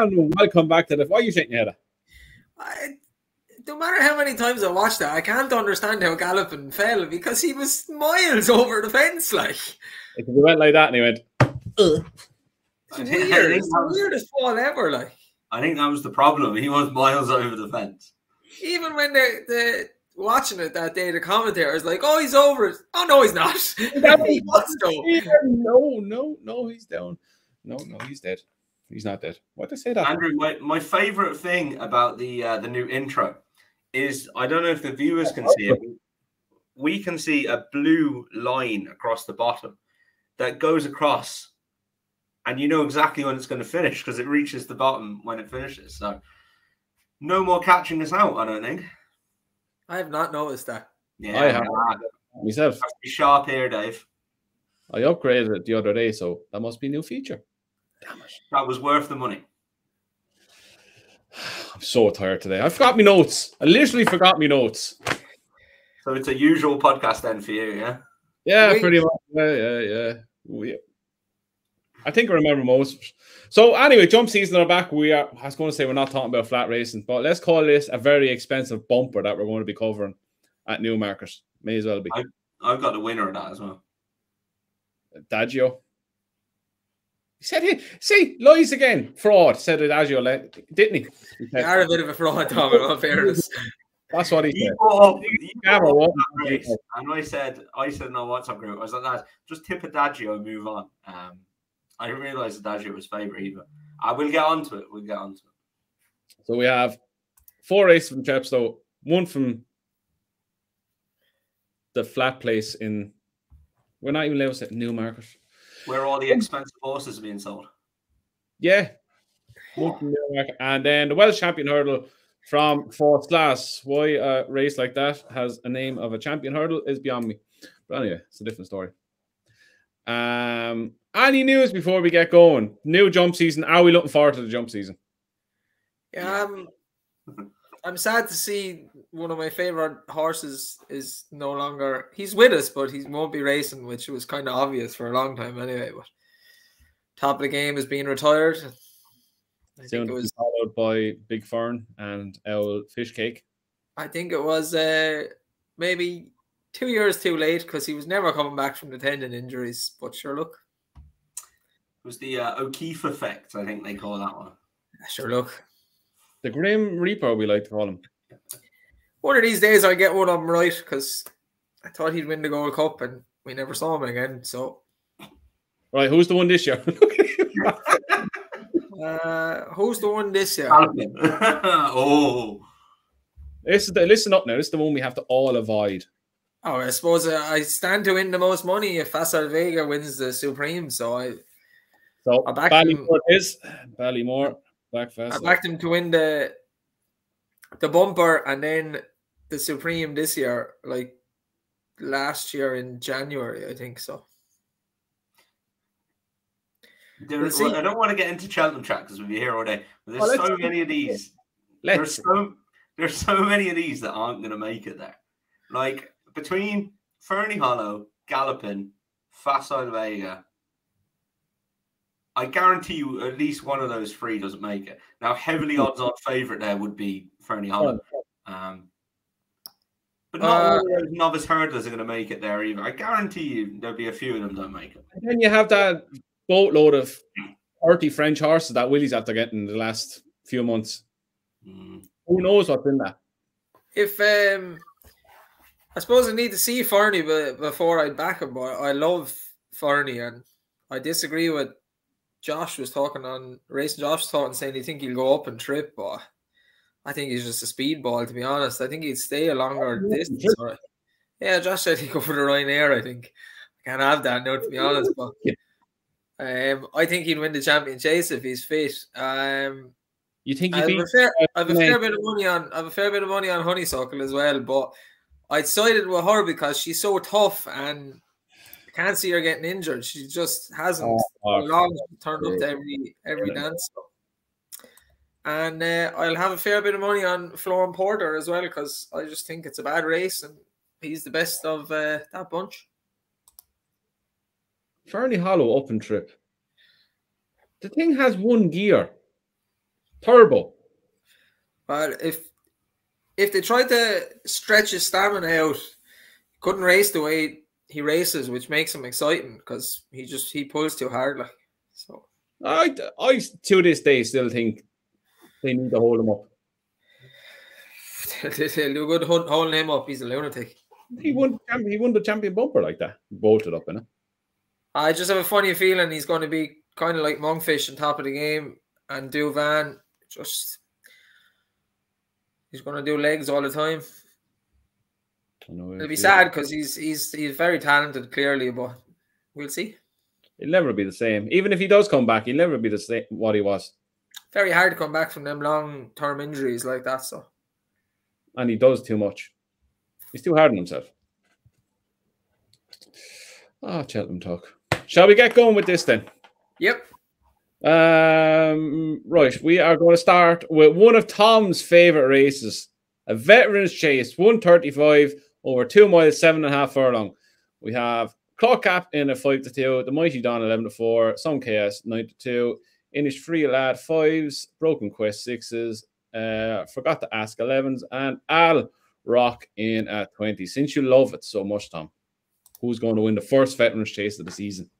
And welcome back to the... Why are you shaking your head at? No matter how many times I watched that, I can't understand how Gallopin fell because he was miles over the fence. Like, He went like that and he went, It's weird. It's the weirdest fall ever. Like, I think that was the problem. He was miles over the fence. Even when the watching it that day, the commentator was like, "Oh, he's over it." Oh no, he's not. He was though. No, he's down. No, he's dead. He's not dead. What did I say that? Andrew, my favorite thing about the new intro is, I don't know if the viewers can see it. We can see a blue line across the bottom that goes across, and you know exactly when it's going to finish because it reaches the bottom when it finishes. So no more catching us out, I don't think. I have not noticed that. Yeah, I have myself. Have to be sharp here, Dave. I upgraded it the other day, so that must be a new feature. Damn it. That was worth the money. I'm so tired today. I forgot my notes. I literally forgot my notes. So it's a usual podcast then for you, yeah? Yeah, pretty much. Yeah. I think I remember most. So anyway, jump season are back. I was going to say we're not talking about flat racing, but let's call this a very expensive bumper that we're going to be covering at Newmarket. May as well be. I've got the winner of that as well. Adagio. He said he lies again. Fraud, said Adagio, didn't he? You are a bit of a fraud, Tom, in all fairness. That's what he said. And I said in our WhatsApp group, I was like, lads, just tip Adagio and move on. I didn't realise Adagio was favourite either. We'll get onto it. So we have 4 races from Chepstow, 1 from the flat place in... We're not even allowed to say Newmarket. Where all the expensive horses are being sold. Yeah. And then the Welsh Champion Hurdle from fourth class. Why a race like that has a name of a champion hurdle is beyond me. But anyway, it's a different story. Any news before we get going? New jump season. Are we looking forward to the jump season? Yeah, I'm sad to see one of my favourite horses is no longer... He's with us, but he won't be racing, which was kind of obvious for a long time anyway. But top of the game is being retired. I think it was followed by Big Fern and Owl Fishcake. I think it was maybe 2 years too late because he was never coming back from the tendon injuries. But sure, look. It was the O'Keefe effect, I think they call that one. Sure, look. The Grim Reaper, we like to call him. One of these days I'll get one of them right because I thought he'd win the Gold Cup and we never saw him again. So, right, who's the one this year? Who's the one this year? Oh, listen up now. This is the one we have to all avoid. Oh, I suppose I stand to win the most money if Fansbet Vega wins the Supreme. So I backed him. Ballymore. I backed him to win the bumper and then the Supreme this year, like last year in January, I think so. I don't want to get into Cheltenham track because we'll be here all day. But there's so many of these. There's so many of these that aren't going to make it there. Like between Fernie Hollow, Gallopin, Fansbet Vega, I guarantee you at least one of those 3 doesn't make it. Now, heavily odds-on favourite there would be Fernie Hollow. But not all of those novice hurdlers are going to make it there either. I guarantee you there'll be a few of them that don't make it. And then you have that boatload of 30 French horses that Willie's after getting in the last few months. Who knows what's in that? If I suppose I need to see Fernie before I back him, but I love Fernie and I disagree with Josh was talking on Racing. Josh was talking saying he think he'll go up and trip, but I think he's just a speedball. To be honest, I think he'd stay a longer distance. Yeah, Josh said he'd go for the Ryanair. I think I can't have that now, to be honest. But I think he'd win the champion chase if he's fit. You think I have a fair bit of money on. I have a fair bit of money on Honeysuckle as well, but I sided with her because she's so tough and can't see her getting injured. She just hasn't turned up to every dance. And I'll have a fair bit of money on Florin Porter as well because I just think it's a bad race and he's the best of that bunch. Fernie Hollow up and trip. The thing has 1 gear. Turbo. But if they tried to stretch his stamina out, he couldn't race the way he races, which makes him exciting because he pulls too hard. Like so, I to this day still think they need to hold him up. They'll do good holding him up. He's a lunatic. He won the champion bumper like that. Bolted up in it. I just have a funny feeling he's going to be kind of like Monkfish on top of the game, and Duvan he's going to do legs all the time. It'll be sad because he's very talented, clearly, but we'll see. He'll never be the same. Even if he does come back, he'll never be the same what he was. Very hard to come back from them long-term injuries like that. So, and he does too much. He's too hard on himself. Cheltenham talk. Shall we get going with this then? Yep. Right, we are going to start with one of Tom's favourite races, a Veterans Chase, 135 over 2 miles, 7.5 furlong. We have Clock Cap in a 5-2, the Mighty Don 11-4, Some Chaos 9-2, Inish Free Lad 5s, Broken Quest 6s, Forgot to Ask 11s, and Al Rock in at 20. Since you love it so much, Tom, who's going to win the first Veterans Chase of the season?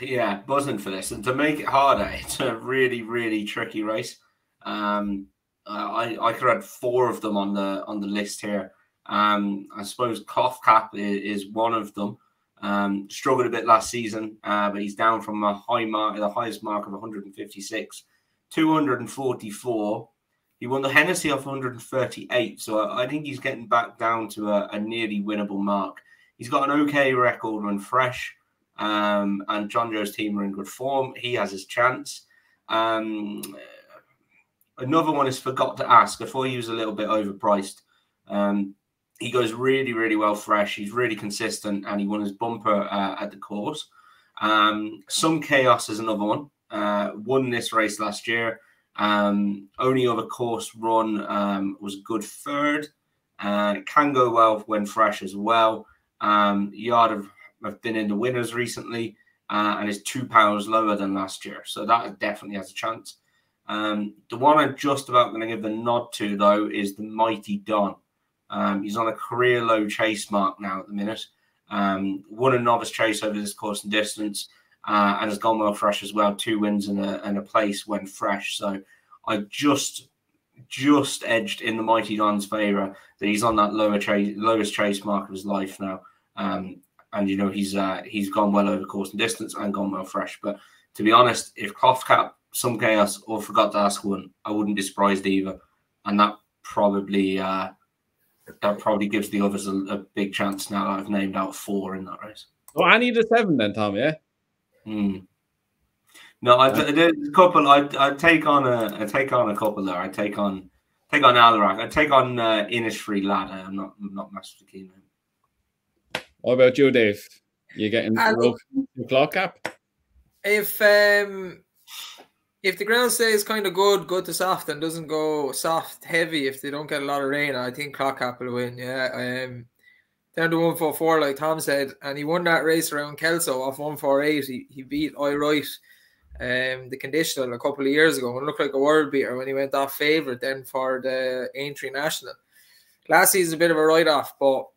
Yeah, buzzing for this. And to make it harder, it's a really, really tricky race. I could add 4 of them on the list here. I suppose Cloth Cap is one of them. Struggled a bit last season, but he's down from a high mark, the highest mark of 156, 244. He won the Hennessy off 138, so I think he's getting back down to a nearly winnable mark. He's got an okay record when fresh, and John Joe's team are in good form. He has his chance. Another one is Forgot to Ask. I thought he was a little bit overpriced. He goes really, really well fresh. He's really consistent, and he won his bumper at the course. Some Chaos is another one. Won this race last year. Only other course run was good third. It can go well when fresh as well. Yard have been in the winners recently, and is £2 lower than last year. So that definitely has a chance. The one I'm just about going to give the nod to, though, is the Mighty Don. He's on a career low chase mark now at the minute. Won a novice chase over this course and distance, and has gone well fresh as well. 2 wins and a place when fresh. So I just edged in the Mighty Don's favour that he's on that lowest chase mark of his life now. And you know he's gone well over course and distance and gone well fresh. But to be honest, if Cloth Cap, Some Chaos, or Forgot to Ask one, I wouldn't be surprised either. And that probably gives the others a big chance now that I've named out 4 in that race. Well, I need a 7 then, Tom. Yeah. No, there's a couple. I'd take on a couple there. I'd take on Alarak. I'd take on Inish Free Lad. I'm not massively keen on him. What about you, Dave? You getting the Clock Cap? If the ground stays kind of good to soft and doesn't go soft heavy, if they don't get a lot of rain, I think Clock Cap will win. Yeah, down to 144, like Tom said, and he won that race around Kelso off 148. He beat I Right, the conditional a couple of years ago, and looked like a world beater when he went off favourite then for the Aintree National. Last season's a bit of a write-off, but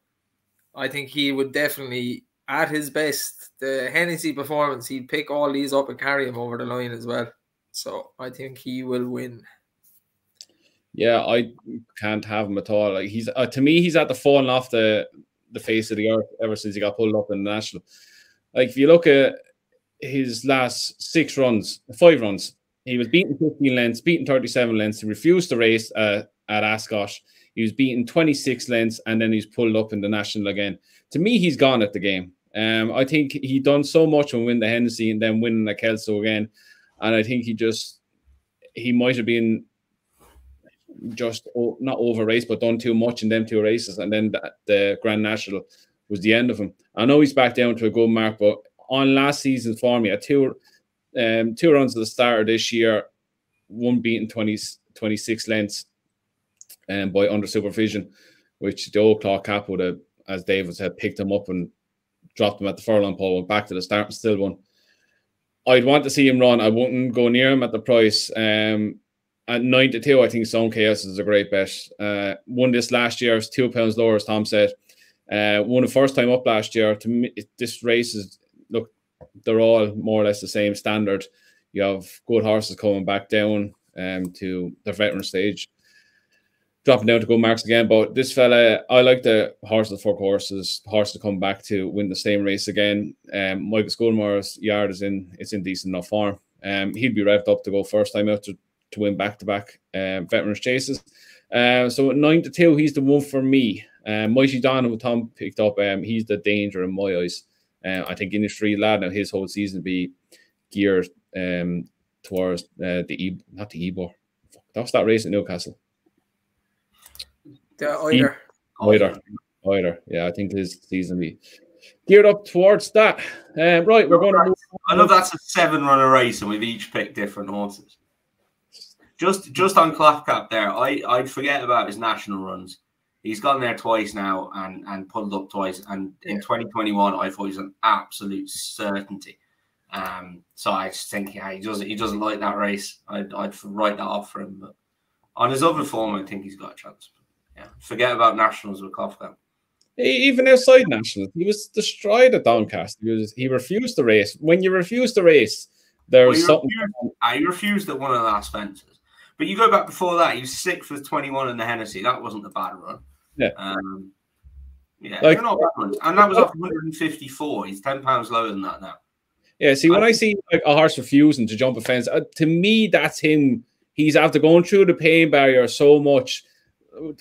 I think he would definitely, at his best, the Hennessy performance, he'd pick all these up and carry him over the line as well. So I think he will win. Yeah, I can't have him at all. Like he's to me, he's at the falling off the face of the earth ever since he got pulled up in the national. Like if you look at his last 5 runs, he was beaten 15 lengths, beaten 37 lengths. He refused to race at Ascot. He was beaten 26 lengths, and then he's pulled up in the national again. To me, he's gone at the game. I think he done so much when winning the Hennessy and then winning the Kelso again. And I think he might have been just not over race, but done too much in them 2 races. And then the Grand National was the end of him. I know he's back down to a good mark, but on last season's form, he had 2 runs at the start of this year, 1 beaten 26 lengths by under supervision, which the old Clock Cap would have, as David said, picked him up and dropped him at the furlong pole, went back to the start and still won. I'd want to see him run. I wouldn't go near him at the price. At 9-2, I think Stone Chaos is a great bet. Won this last year. It's £2 lower, as Tom said. Won the first time up last year. To me, this race is, look, they're all more or less the same standard. You have good horses coming back down to the veteran stage, dropping down to good marks again. But this fella, I like the horses, 4 horses to come back to win the same race again. Michael Schoolmore's yard is in decent enough form. He'd be revved up to go first time out to win back-to-back veterans chases. So at 9-2, he's the one for me. Mighty Don, who Tom picked up, he's the danger in my eyes. I think in the free lad now, his whole season be geared towards not the Ebor. That's that race at Newcastle. The Eider. Yeah, I think his season be geared up towards that. Right, we're going to. I love that's a 7-runner race, and we've each picked different horses. Just on Clapcap there, I'd forget about his national runs. He's gone there twice now and pulled up twice. And in 2021, I thought he was an absolute certainty. So I just think, yeah, he doesn't like that race. I'd write that off for him. But on his other form, I think he's got a chance. Yeah, forget about nationals with Clapcap. Even outside nationals, he was destroyed at Doncaster. He refused the race. When you refuse the race, there's something. He refused at one of the last fences. But you go back before that, he was 6th with 21 in the Hennessy. That wasn't a bad run. Yeah. Yeah, they're not bad runs. And that was off 154. He's £10 lower than that now. Yeah, see, when I see like a horse refusing to jump a fence, to me, that's him. He's after going through the pain barrier so much.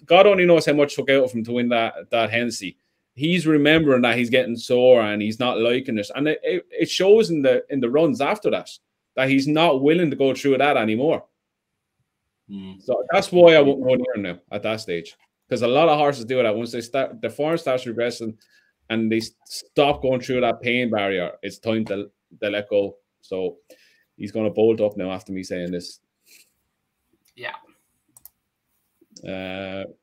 God only knows how much took out of him to win that Hennessy. He's remembering that he's getting sore and he's not liking it. And it shows in the runs after that he's not willing to go through that anymore. So that's why I won't go near him now at that stage, because a lot of horses do that once the form starts regressing and they stop going through that pain barrier. It's time to let go. So he's going to bolt up now after me saying this. Yeah.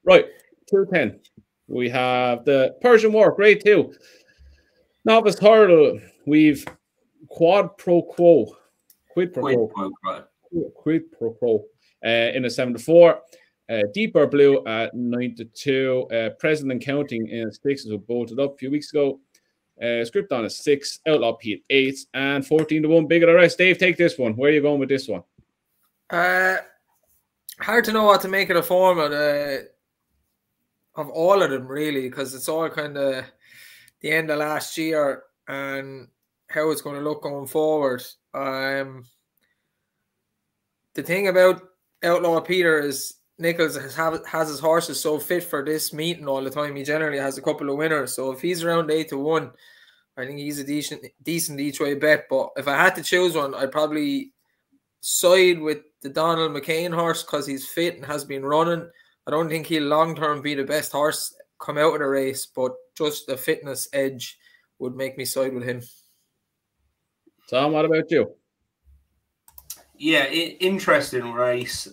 Right, 210. We have the Persian War, grade 2. Novice hurdle. We've quid pro quo. In a 7-4, deeper blue at 9-2, present and counting in 6 who bolted up a few weeks ago. Script on is 6, Outlaw Pete 8, and 14-1 big at the rest. Dave, take this one. Where are you going with this one? Hard to know what to make of the form of all of them, really, because it's all kind of the end of last year and how it's going to look going forward. The thing about Outlaw Peter is Nichols has his horses so fit for this meeting all the time. He generally has a couple of winners. So if he's around 8-1, I think he's a decent each way bet. But if I had to choose one, I'd probably side with the Donald McCain horse because he's fit and has been running. I don't think he'll long-term be the best horse come out of the race, but just the fitness edge would make me side with him. Tom, what about you? Yeah, interesting race.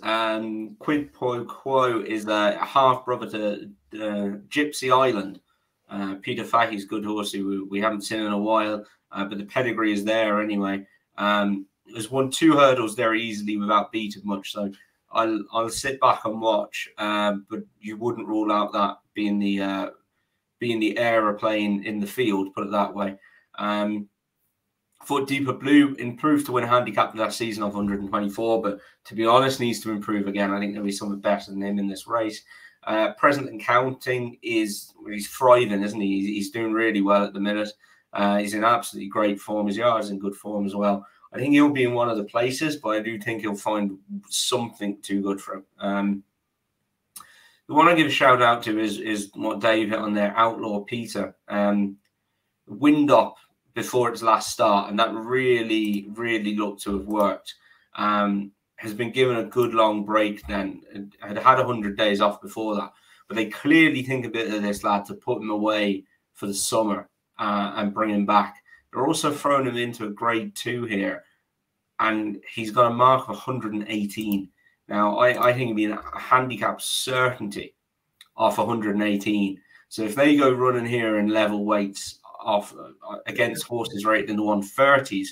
Quid Pro Quo is a half-brother to Gypsy Island. Peter Fahey's good horse who we haven't seen in a while, but the pedigree is there anyway. Has won 2 hurdles very easily without beating much, so I'll sit back and watch. But you wouldn't rule out that being the aeroplane in the field, put it that way. Thought Deeper Blue improved to win a handicap last season of 124, but to be honest, needs to improve again. I think there'll be something better than him in this race. Present and counting he's thriving, isn't he? He's doing really well at the minute. He's in absolutely great form. His yard is in good form as well. I think he'll be in one of the places, but I do think he'll find something too good for him. The one I give a shout out to is what Dave hit on there, Outlaw Peter. Wind up before its last start, and that really, really looked to have worked. Has been given a good long break then. Had 100 days off before that. But they clearly think a bit of this lad to put him away for the summer and bring him back. They're also throwing him into a grade 2 here, and he's got a mark of 118. Now, I think it'd be a handicap certainty off 118. So if they go running here in level weights off against horses rated in the 130s,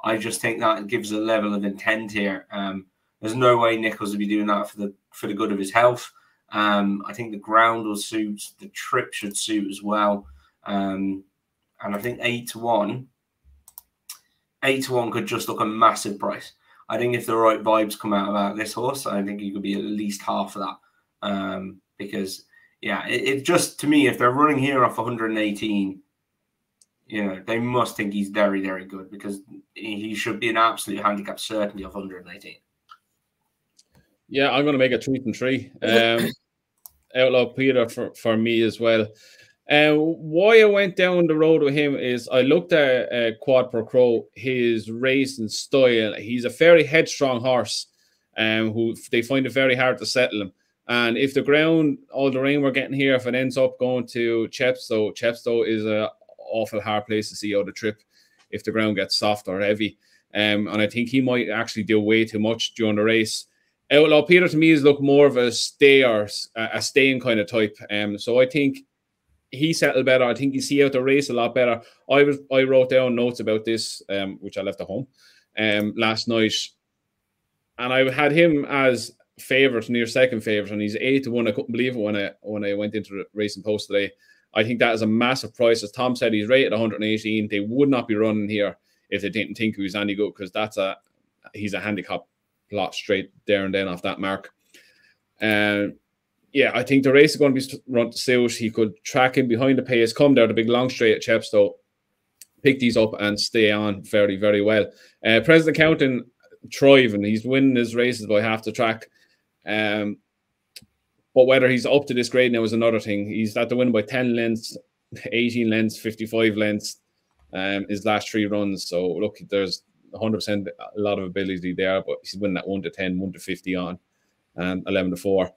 I just think that gives a level of intent here. There's no way Nichols would be doing that for the good of his health. I think the ground will suit, the trip should suit as well. And I think 8-1 could just look a massive price. I think if the right vibes come out about this horse, I think he could be at least half of that. Because, yeah, it just, to me, if they're running here off 118, you know, they must think he's very, very good, because he should be an absolute handicap certainty of 118. Yeah, I'm going to make a 3-3. Outlaw Peter for me as well. Why I went down the road with him is I looked at Quad Pro Crow, his racing style. He's a very headstrong horse, who they find it very hard to settle him. And if the ground, all the rain we're getting here, if it ends up going to Chepstow, Chepstow is an awful hard place to see out the trip if the ground gets soft or heavy. And I think he might actually do way too much during the race. Outlaw Peter to me is look more of a stayer, a staying kind of type. So I think he settled better. I think you see out the race a lot better. I wrote down notes about this, which I left at home last night, and I had him as favourite, near second favourite, and he's 8-1. I couldn't believe it when I went into the Racing Post today. I think that is a massive price. As Tom said, he's rated 118. They would not be running here if they didn't think he was any good, because he's a handicap plot straight there and then off that mark. Yeah, I think the race is going to be run to suit. He could track in behind the pace, come down the big long straight at Chepstow, pick these up and stay on very, very well. President Counting thriving. He's winning his races by half the track. But whether he's up to this grade now is another thing. He's had to win by 10 lengths, 18 lengths, 55 lengths, his last 3 runs. So, look, there's 100% a lot of ability there, but he's winning that 1-10, 1-50 on, 11-4.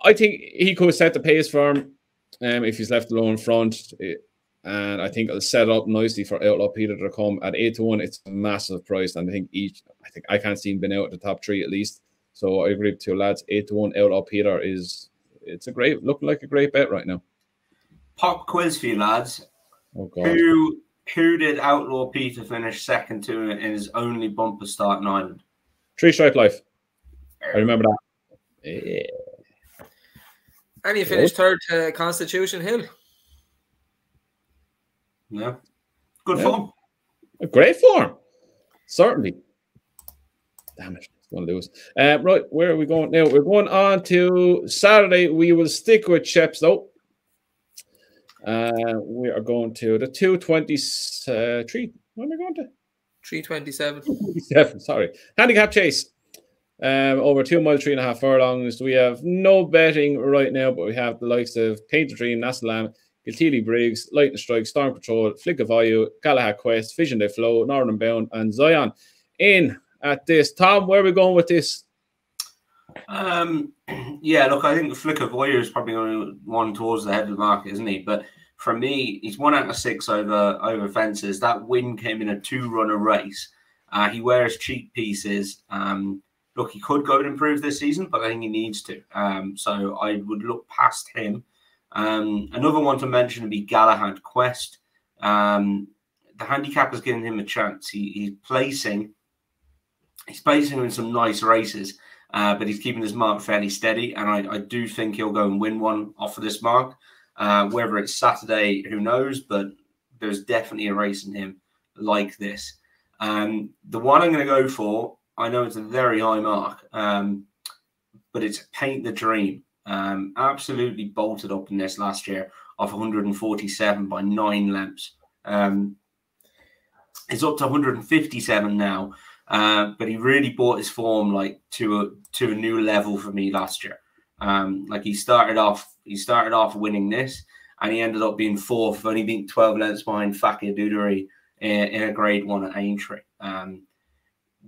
I think he could set the pace for him if he's left alone in front. And I think it'll set up nicely for Outlaw Peter to come at 8-1. It's a massive price. And I think I can't see him being out at the top 3 at least. So I agree with 2 lads. 8-1 Outlaw Peter looking like a great bet right now. Pop quiz for you lads. Oh God. Who did Outlaw Peter finish second to in his only bumper start in Ireland? 3 Stripe Life. I remember that. Yeah. And he finished third to Constitution Hill. Yeah. Good form. A great form. Certainly. Damn it. It's going to lose. Right, where are we going now? We're going on to Saturday. We will stick with Chepstow. We are going to the 223. What am I going to? 327. 327, sorry. Handicap chase. Over 2 mile, 3.5 furlongs. We have no betting right now, but we have the likes of Painted Dream, Nasalam, Giltili Briggs, Lightning Strike, Storm Patrol, Flick of Ayu, Galahad Quest, Vision They Flow, Northern Bound, and Zion in at this. Tom, where are we going with this? Yeah, look, I think the Flick of Ayu is probably going one towards the head of the market, isn't he? But for me, he's 1 out of 6 over fences. That win came in a 2-runner race. He wears cheap pieces. Look, he could go and improve this season, but I think he needs to. So I would look past him. Another one to mention would be Galahad Quest. The handicap has given him a chance. He's placing in some nice races, but he's keeping his mark fairly steady. And I do think he'll go and win one off of this mark. Whether it's Saturday, who knows? But there's definitely a race in him like this. The one I'm going to go for, I know it's a very high mark, but it's Paint the Dream. Absolutely bolted up in this last year off 147 by 9 lengths. It's up to 157 now, but he really brought his form like to a new level for me last year. Like he started off winning this, and he ended up being 4th, only being 12 lengths behind Fakir Dudery in a Grade 1 at Aintree.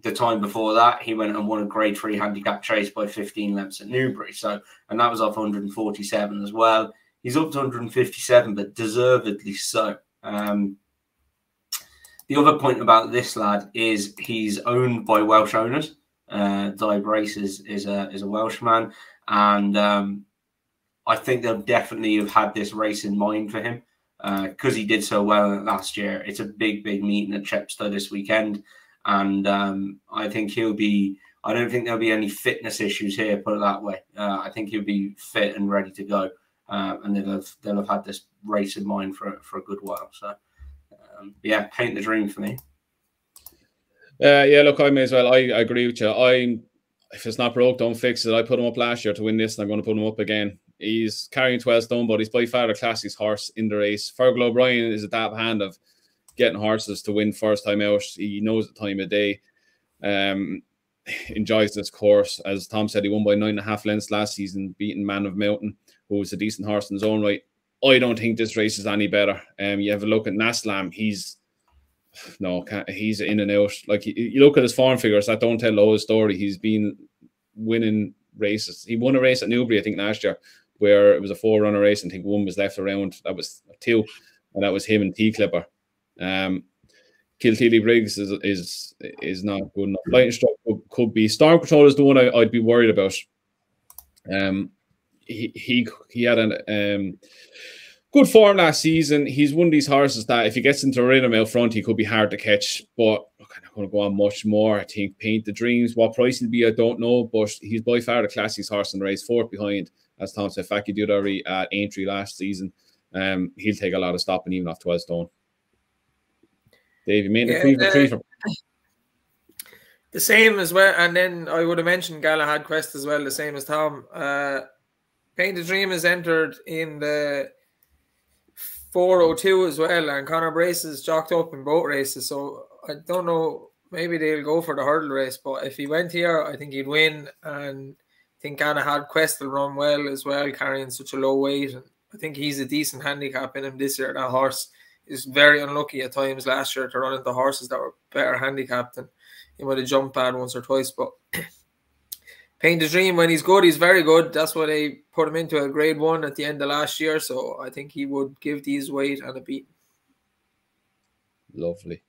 The time before that, he went and won a Grade 3 handicap chase by 15 lengths at Newbury. And that was off 147 as well. He's up to 157, but deservedly so. The other point about this lad is he's owned by Welsh owners. Di Brace is a Welshman, and I think they'll definitely have had this race in mind for him. because he did so well in it last year. It's a big meeting at Chepstow this weekend, and I think he'll be. I don't think there'll be any fitness issues here. Put it that way. I think he'll be fit and ready to go, and they'll have had this race in mind for a good while. So, yeah, paint the dream for me. Yeah, look, I may as well. I agree with you. If it's not broke, don't fix it. I put him up last year to win this, and I'm going to put him up again. He's carrying 12 stone, but he's by far the classiest horse in the race. Fergal O'Brien is a dab hand of getting horses to win first time out. He knows the time of day. Enjoys this course. As Tom said, he won by 9.5 lengths last season, beating Man of Mountain, who was a decent horse in his own right. I don't think this race is any better. You have a look at Naslam. He's in and out. Like, you look at his form figures, that don't tell the whole story. He's been winning races. He won a race at Newbury, I think, last year, where it was a 4-runner race, and I think one was left around. That was 2, and that was him and T-Clipper. Kilteely Briggs is not good enough. Lightning Struck could be. Storm Control is the one I'd be worried about. He had an good form last season. He's one of these horses that if he gets into a rhythm out front, he could be hard to catch. But I'm not going to go on much more. I think Paint the Dreams. What price he'll be, I don't know. But he's by far the classiest horse in the race. 4th behind, as Tom said, Faki Dudari at Aintree last season. He'll take a lot of stopping even off 12 stone. Dave, you made the 3 for the same as well. And then I would have mentioned Galahad Quest as well, the same as Tom. Paint the Dream is entered in the 402 as well, and Conor Brace is jocked up in both races. So I don't know, maybe they'll go for the hurdle race, but if he went here, I think he'd win. And I think Galahad Quest will run well as well, carrying such a low weight. And I think he's a decent handicap in him this year. That horse is very unlucky at times last year to run into horses that were better handicapped, and he might have jumped bad once or twice. But Paint the Dream, when he's good, he's very good. That's why they put him into a grade 1 at the end of last year. So I think he would give these weight and a beat. Lovely.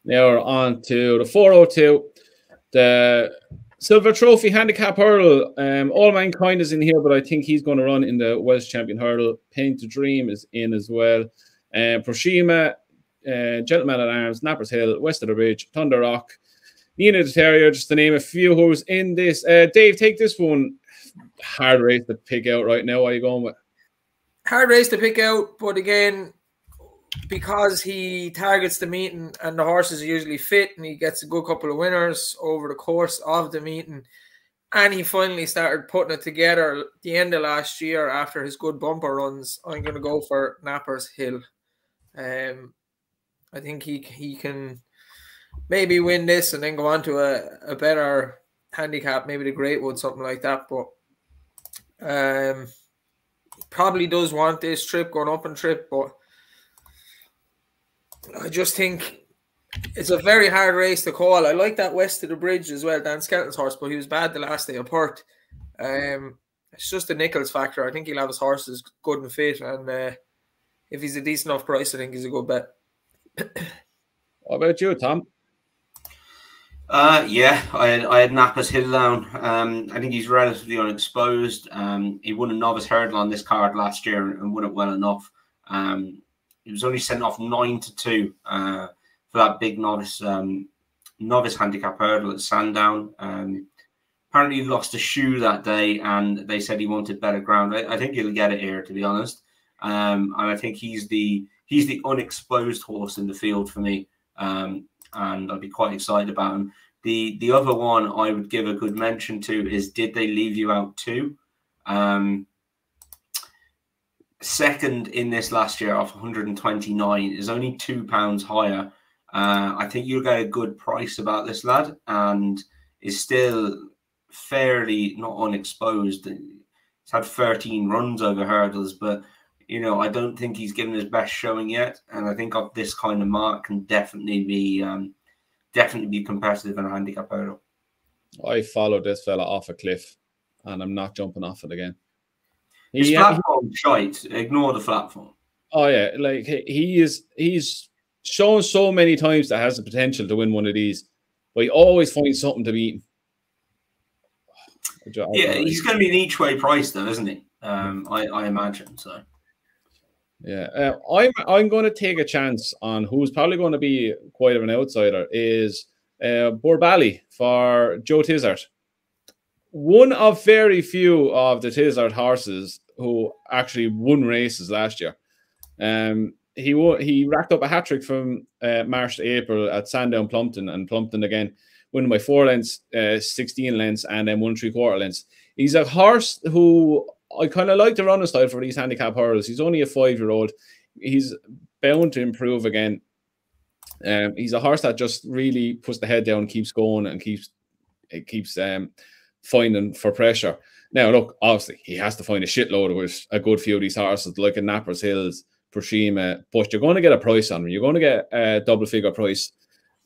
Now we're on to the 402, the Silver Trophy Handicap Hurdle. All Mankind is in here, but I think he's going to run in the Welsh Champion Hurdle. Paint the Dream is in as well. Proshima, Gentleman at Arms, Nappers Hill, West of the Bridge, Thunder Rock, Nina the Terrier, just to name a few who's in this. Dave, take this one. Hard race to pick out right now. What are you going with? Hard race to pick out, but again, because he targets the meeting and the horses are usually fit and he gets a good couple of winners over the course of the meeting, and he finally started putting it together at the end of last year after his good bumper runs, I'm going to go for Nappers Hill. I think he can maybe win this and then go on to a better handicap, maybe the Greatwood, something like that. But he probably does want this trip, going up and trip. But I just think it's a very hard race to call. I like that West of the Bridge as well, Dan Skelton's horse, but he was bad the last day of Perth. It's just a Nichols factor. I think he'll have his horses good and fit, and if he's a decent enough price, I think he's a good bet. What about you, Tom? Yeah, I had Nappers Hill down. I think he's relatively unexposed. He won a novice hurdle on this card last year and won it well enough. He was only sent off 9-2 for that big novice handicap hurdle at Sandown. Apparently he lost a shoe that day, and they said he wanted better ground. I think he'll get it here, to be honest. And I think he's the unexposed horse in the field for me. And I'd be quite excited about him. The other one I would give a good mention to is Did They Leave You Out Too? Second in this last year off 129 is only £2 higher. I think you'll get a good price about this lad, and is still fairly not unexposed. He's had 13 runs over hurdles, but you know, I don't think he's given his best showing yet. And I think of this kind of mark can definitely be competitive in a handicap hurdle. I followed this fella off a cliff, and I'm not jumping off it again. His platform shite. Ignore the platform. Oh yeah, like he's shown so many times that has the potential to win one of these, but he always finds something to beat him. Yeah, he's going to be an each way price though, isn't he? I imagine so. Yeah, I'm going to take a chance on who's probably going to be quite of an outsider is Borbally for Joe Tizard. One of very few of the Tizard horses who actually won races last year. He racked up a hat trick from March to April at Sandown Plumpton, and Plumpton again, winning by 4 lengths, 16 lengths, and then 1 3/4 lengths. He's a horse who I kind of like the running style for these handicap hurdles. He's only a 5-year-old. He's bound to improve again. He's a horse that just really puts the head down, keeps going, and keeps finding for pressure. Now, look, obviously, he has to find a shitload with a good few of these horses, like in Nappers Hills, Proshima, but you're going to get a price on him. You're going to get a double-figure price.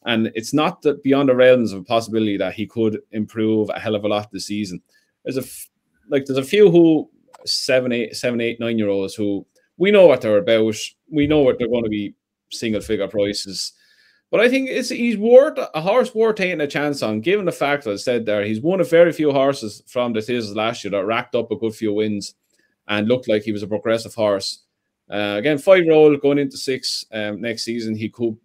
And it's not that beyond the realms of a possibility that he could improve a hell of a lot this season. There's a few who 7, 8, 9-year-olds who we know what they're about. We know what they're going to be single-figure prices. But I think he's worth a horse worth taking a chance on, given the fact that I said there, he's one of very few horses from the Tiz last year that racked up a good few wins and looked like he was a progressive horse. Again, 5-year-old going into 6 next season, he could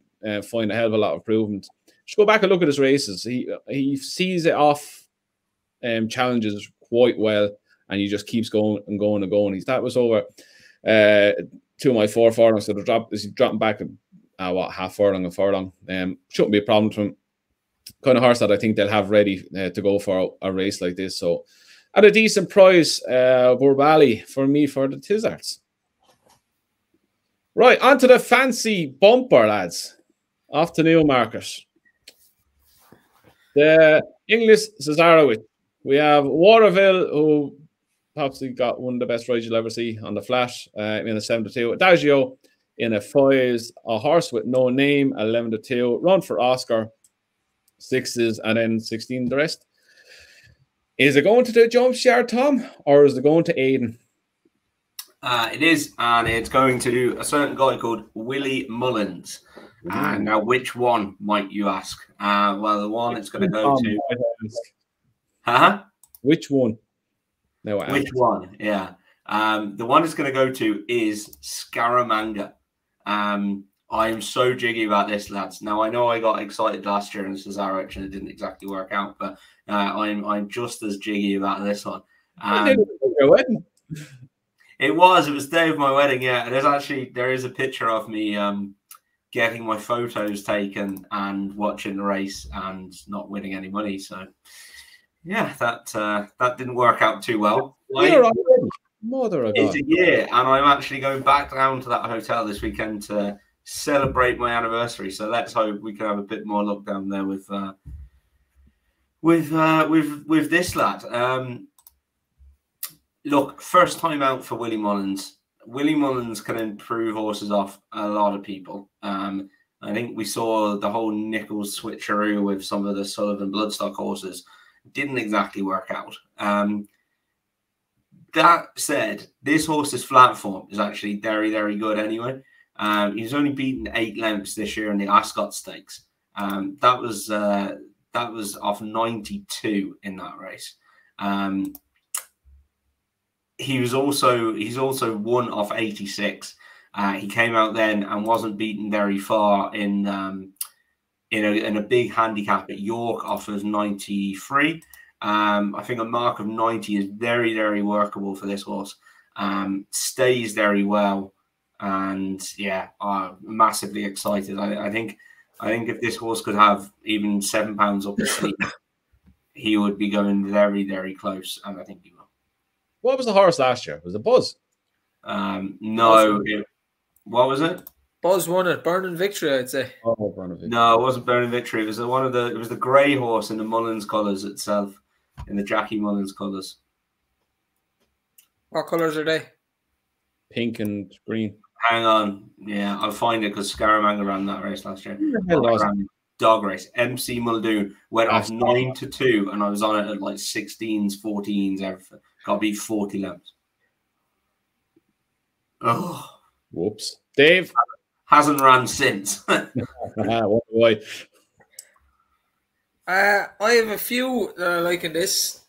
find a hell of a lot of improvement. Just go back and look at his races. He sees it off challenges quite well, and he just keeps going and going and going. That was over 2 of my 4 furlongs, so he's dropping back half furlong and furlong. Shouldn't be a problem to him. Kind of horse that I think they'll have ready to go for a race like this. So at a decent price, Borbally for me for the Tizards. Right, on to the fancy bumper, lads. Off to Newmarket. The English Cesarewitch. We have Waterville, who possibly got one of the best rides you'll ever see on the flat in a 7-2. Adagio in a 5s, a horse with no name, 11-2. Run for Oscar, 6s, and then 16 the rest. Is it going to the jump share, Tom, or is it going to Aiden? It is, and it's going to a certain guy called Willie Mullins. Now, which one, might you ask? Well, the one it's going to go to... Huh? Which one? No, which one? Yeah. The one it's going to go to is Scaramanga. I am so jiggy about this, lads. Now, I know I got excited last year in Cesarewitch and it didn't exactly work out, but I'm just as jiggy about this one. It was day of my wedding, yeah. There is a picture of me getting my photos taken and watching the race and not winning any money. So, yeah, that didn't work out too well. It's a year, and I'm actually going back down to that hotel this weekend to celebrate my anniversary. So let's hope we can have a bit more luck down there with this lad. Look, first time out for Willie Mullins. Willie Mullins can improve horses off a lot of people. I think we saw the whole Nichols switcheroo with some of the Sullivan Bloodstock horses. Didn't exactly work out. That said, this horse's flat form is actually very, very good anyway. He's only beaten 8 lengths this year in the Ascot Stakes. That was off 92 in that race. He's also won off 86. He came out then and wasn't beaten very far in a big handicap at York off of 93. I think a mark of 90 is very, very workable for this horse. Stays very well, and yeah, I'm massively excited. I think if this horse could have even £7 up his sleeve, he would be going very, very close, and I think he will. What was the horse last year? Was it Buzz? No. What was it? Buzz won it. Burning Victory, I'd say. Oh, Burning Victory. No, it wasn't Burning Victory. It was it was the grey horse in the Mullins colours itself, in the Jackie Mullins colours. What colours are they? Pink and green. Hang on. Yeah, I'll find it because Scaramanga ran that race last year. Dog race. MC Muldoon went off 9-2, and I was on it at like 16s, 14s, everything. Got beat 40 lengths. Oh. Whoops. Dave? Hasn't ran since. What boy? I have a few that are liking this.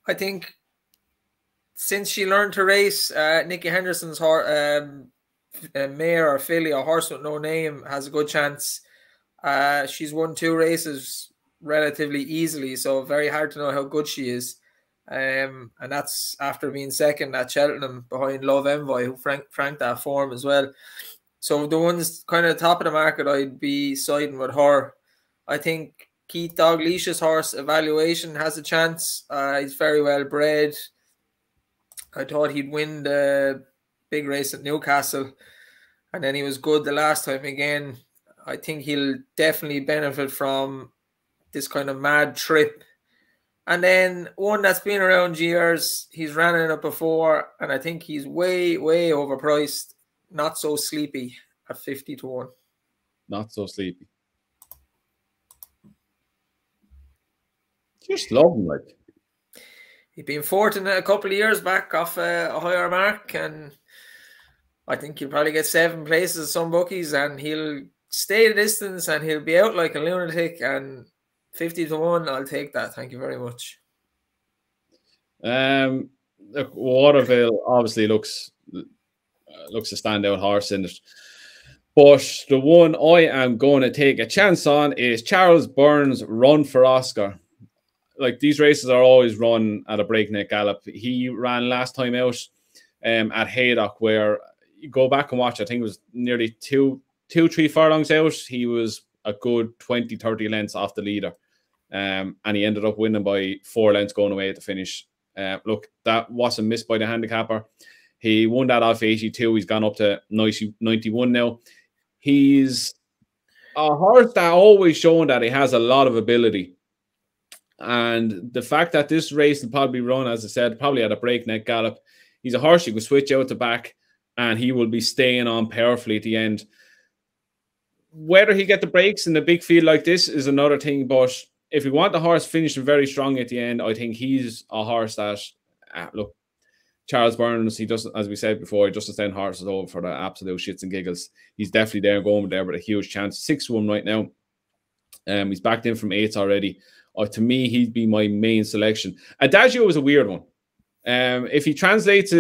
I think since she learned to race, Nicky Henderson's mare or filly, a horse with no name, has a good chance. She's won 2 races relatively easily, so very hard to know how good she is. And that's after being second at Cheltenham behind Love Envoy, who franked that form as well. So the ones kind of top of the market, I'd be siding with her. I think Keith Dalglish's horse Evaluation has a chance. He's very well bred. I thought he'd win the big race at Newcastle, and then he was good the last time again. I think he'll definitely benefit from this kind of mad trip. And then one that's been around years, he's ran in it before, and I think he's way, way overpriced. Not So Sleepy at 50-1. Not So Sleepy. Just love him, like. He'd been fourth in a couple of years back off a higher mark, and I think he'll probably get 7 places at some bookies, and he'll stay the distance, and he'll be out like a lunatic, and 50-1, I'll take that. Thank you very much. Look, Waterville obviously looks a standout horse in it. But the one I am going to take a chance on is Charles Burns' Run for Oscar. Like, these races are always run at a breakneck gallop. He ran last time out at Haydock, where you go back and watch, I think it was nearly 2-3 furlongs out. He was a good 20-30 lengths off the leader. And he ended up winning by 4 lengths going away at the finish. Look, that wasn't missed by the handicapper. He won that off 82. He's gone up to 91 now. He's a horse that always shown that he has a lot of ability. And the fact that this race will probably run, as I said, probably at a breakneck gallop. He's a horse you can switch out the back, and he will be staying on powerfully at the end. Whether he get the breaks in a big field like this is another thing, but if you want the horse finishing very strong at the end, I think he's a horse that, look, Charles Burns, he doesn't, as we said before, he doesn't send horses over for the absolute shits and giggles. He's definitely there, going there with a huge chance. 6-1 right now. He's backed in from 8s already. To me, he'd be my main selection. Adagio was a weird one. If he translates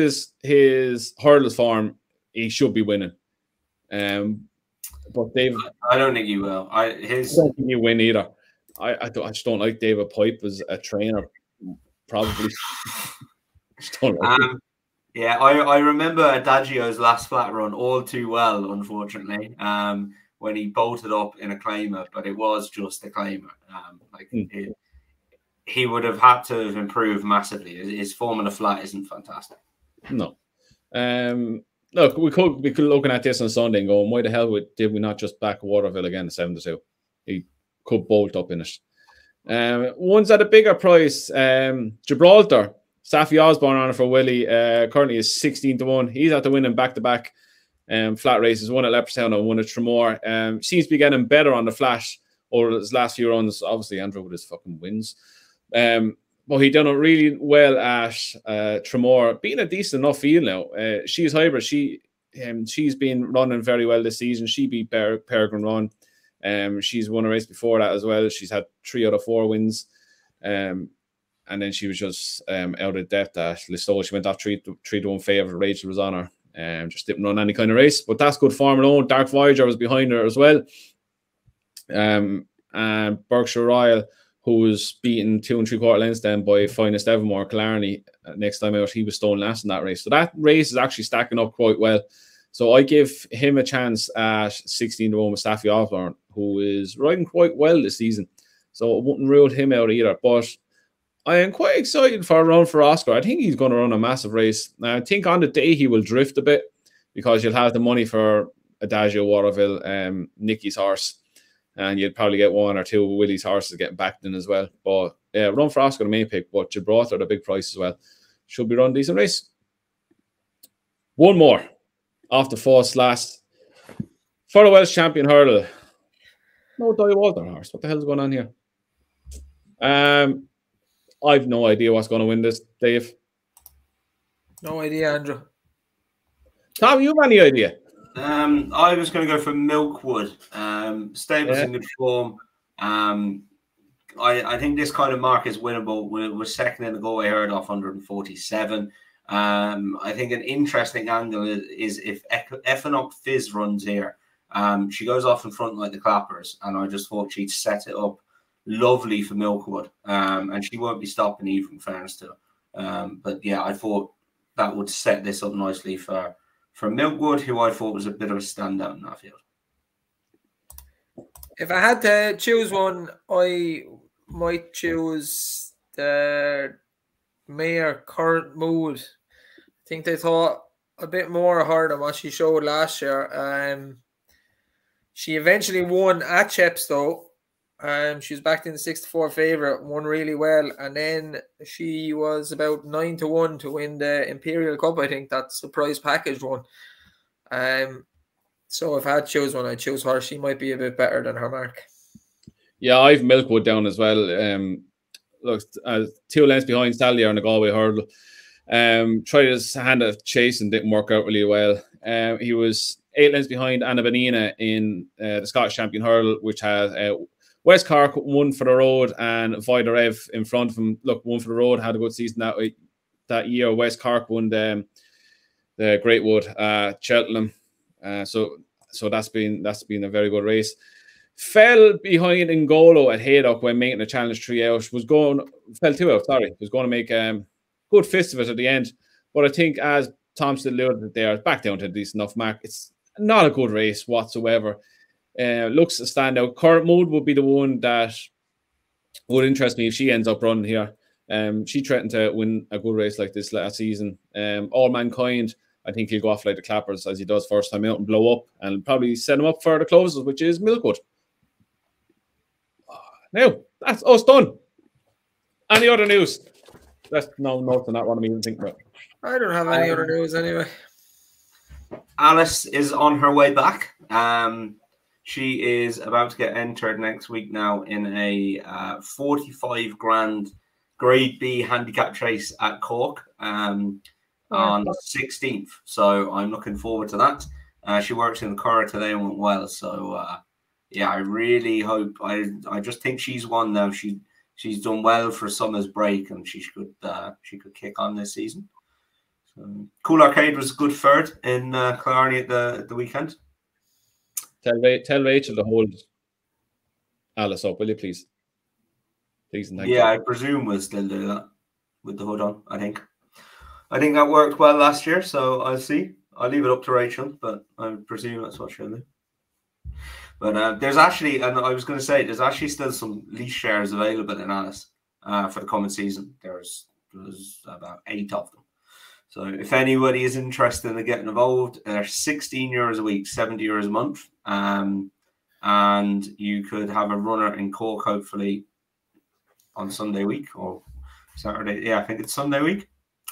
his hurdles form, he should be winning. But David, I don't think he will. I don't think he'll win either. I just don't like David Pipe as a trainer. Probably. Yeah, I remember Adagio's last flat run all too well, unfortunately. When he bolted up in a claimer, but it was just a claimer. He would have had to have improved massively. His form in the flat isn't fantastic. No. Look, we could be looking at this on Sunday and going, why the hell did we not just back Waterville again at 7-2? He could bolt up in it. One's at a bigger price. Gibraltar. Saffy Osborne on it for Willie. Currently is 16-1. He's at the winning back-to-back flat races. One at Leopardstown and one at Tremor. Seems to be getting better on the flash over his last few runs. Obviously, Andrew with his fucking wins. But he done it really well at Tremor, being a decent enough field now. She's hybrid. She's been running very well this season. She beat Peregrine Run. She's won a race before that as well. She's had 3 out of 4 wins. And then she was just out of depth at Listowel. She went off 3-1 favourite. Rachel was on her. Just didn't run any kind of race. But that's good form alone. Dark Voyager was behind her as well. And Berkshire Royal, who was beaten 2 3/4 lengths then by Finest Evermore, Killarney. Next time out, he was stone last in that race. So that race is actually stacking up quite well. So I give him a chance at 16-1 with Saffy Osborne, who is riding quite well this season. So I wouldn't rule him out either. But I am quite excited for a run for Oscar. I think he's going to run a massive race. Now, I think on the day he will drift a bit because you'll have the money for Adagio, Waterville, Nicky's horse, and you'd probably get 1 or 2 of Willie's horses getting backed in as well. But run for Oscar, the main pick, but Gibraltar, the big price as well. Should be run decent race. One more off the first last. For the Welsh champion hurdle. No Di Walter horse. What the hell is going on here? I've no idea what's going to win this, Dave. No idea, Andrew. Tom, you have any idea? I was going to go for Milkwood. Stable's in good form. I think this kind of mark is winnable. We're second in the Galway herd off 147. I think an interesting angle is if Equinox Fizz runs here. She goes off in front like the Clappers, and I just thought she'd set it up lovely for Milkwood, and she won't be stopping either, in fairness to her. But yeah, I thought that would set this up nicely for Milkwood, who I thought was a bit of a standout in that field. If I had to choose one, I might choose the Mayor Current Mood. I think they thought a bit more of her than what she showed last year. She eventually won at Chepstow. She was backed in the 6-4 favourite, won really well, and then she was about 9-1 to win the Imperial Cup. I think that surprise package one. So if I had to choose one, I'd choose her. She might be a bit better than her mark. Yeah, I've Milkwood down as well. Look, 2 lengths behind Sally on the Galway hurdle. Tried his hand at chase and didn't work out really well. He was 8 lengths behind Anna Benina in the Scottish Champion hurdle, which has West Cork won for the road and Voida Rev in front of him. Look, won for the road, had a good season that year. West Cork won the Great Wood Cheltenham. So that's been a very good race. Fell behind Ngolo at Haydock when making the challenge 3 out. Fell 2 out, sorry. Was going to make good fist of it at the end. But I think, as Thompson alluded there, back down to a decent enough mark. It's not a good race whatsoever. Looks a standout. Current Mood would be the one that would interest me if she ends up running here. She threatened to win a good race like this last season. All Mankind, I think he'll go off like the Clappers as he does first time out and blow up and probably set him up for the closes, which is Milkwood. Now, that's us done. Any other news? That's no notes on that one. I'm even thinking about. I don't have any other news anyway. Alice is on her way back. She is about to get entered next week now in a 45 grand Grade B handicap race at Cork on the 16th. So I'm looking forward to that. She works in the car today and went well. So yeah, I really hope. I just think she's one now. She's done well for summer's break, and she could kick on this season. So, Cool Arcade was a good third in Killarney at the weekend. Tell Rachel to hold Alice up, will you please? Please and thank you. I presume we'll still do that with the hood on. I think that worked well last year, so I'll see. I'll leave it up to Rachel, but I presume that's what she'll do. But there's actually, and I was going to say, there's actually still some lease shares available in Alice for the coming season. There's about 8 of them. So if anybody is interested in getting involved, they're €16 a week, €70 a month. And you could have a runner in Cork, hopefully, on Sunday week or Saturday. Yeah, I think it's Sunday week.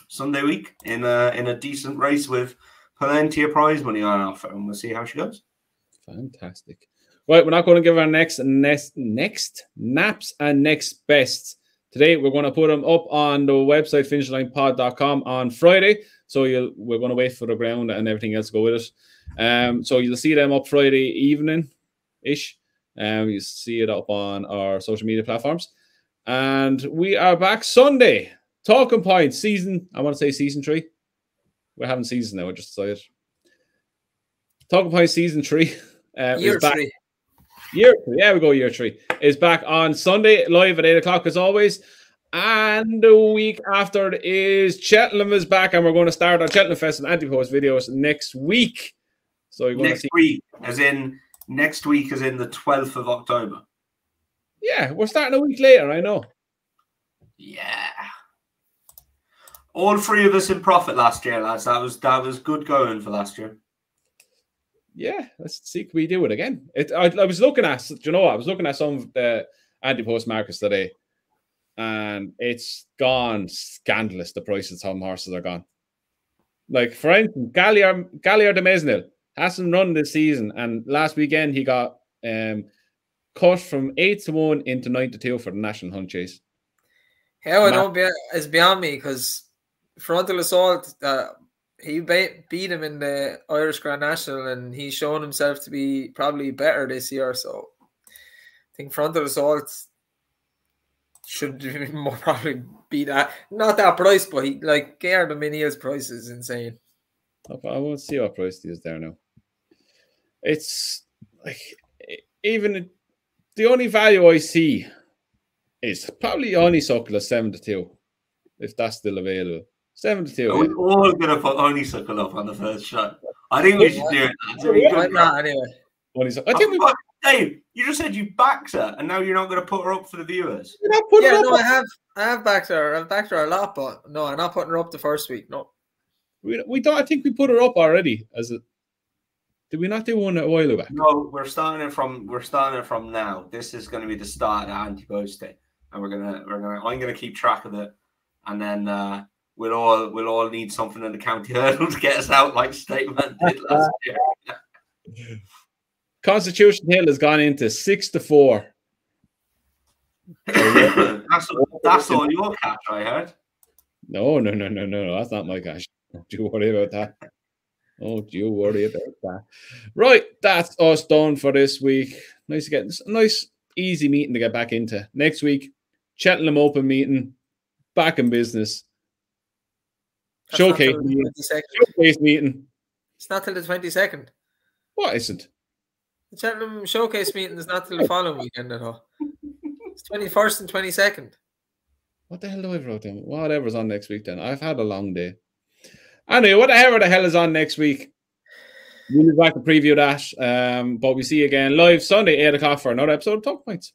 Sunday week in a decent race with plenty of prize money on offer, and we'll see how she goes. Fantastic. Right, we're not going to give our next naps and next bests. Today, we're going to put them up on the website, finishlinepod.com, on Friday. So we're going to wait for the ground and everything else to go with it. So you'll see them up Friday evening-ish. You'll see it up on our social media platforms. And we are back Sunday. Talking Points, season 3. We're having season now, I just decided. Talking Points season 3. Year 3. Yeah, we go year 3. Is back on Sunday, live at 8 o'clock as always. And the week after is Cheltenham is back, and we're going to start our Cheltenham Fest and Anti-Post videos next week. So you're going to see next week, as in the 12th of October. Yeah, we're starting a week later, I know. Yeah. All 3 of us in profit last year, lads. That was good going for last year. Yeah, let's see if we do it again. I was looking at, I was looking at some of the anti-post markets today, and it's gone scandalous. The prices some horses are gone. Like, for instance, Gallier de Mesnil hasn't run this season, and last weekend he got cut from 8-1 into 9-2 for the National Hunt Chase. How it's beyond me, because Frontal Assault, he beat him in the Irish Grand National, and he's shown himself to be probably better this year. So I think Frontal Assault, should more probably be that. Not that price, but he, like Gerard Dominia's price is insane. I won't see what price he is there now. It's like even the only value I see is probably Honeysuckle at 7-2, if that's still available. 7-2. Are we all going to put Honeysuckle up on the first shot? I think we should do it. I'm not anyway. I think Dave, you just said you backed her, and now you're not going to put her up for the viewers. I have backed her. I've backed her a lot, but no, I'm not putting her up the first week. No, we don't. I think we put her up already. Did we not do one a while back? No, we're starting it from now. This is going to be the start of anti-post day, and I'm gonna keep track of it, and then we'll all need something in the county hurdle to get us out like Statement did last year. Constitution Hill has gone into 6-4. That's all your cash, I heard. No. That's not my cash. Don't you worry about that. Right, that's us done for this week. Nice to get a nice, easy meeting to get back into. Next week, Cheltenham Open meeting, back in business. Showcase meeting. It's not till the 22nd. What isn't? The Cheltenham Showcase meeting is not till the following weekend at all. It's 21st and 22nd. What the hell do I wrote down? Whatever's on next week then. I've had a long day. Anyway, whatever the hell is on next week, we'll be back to preview that. But we see you again live Sunday, 8 o'clock for another episode of Talk Points.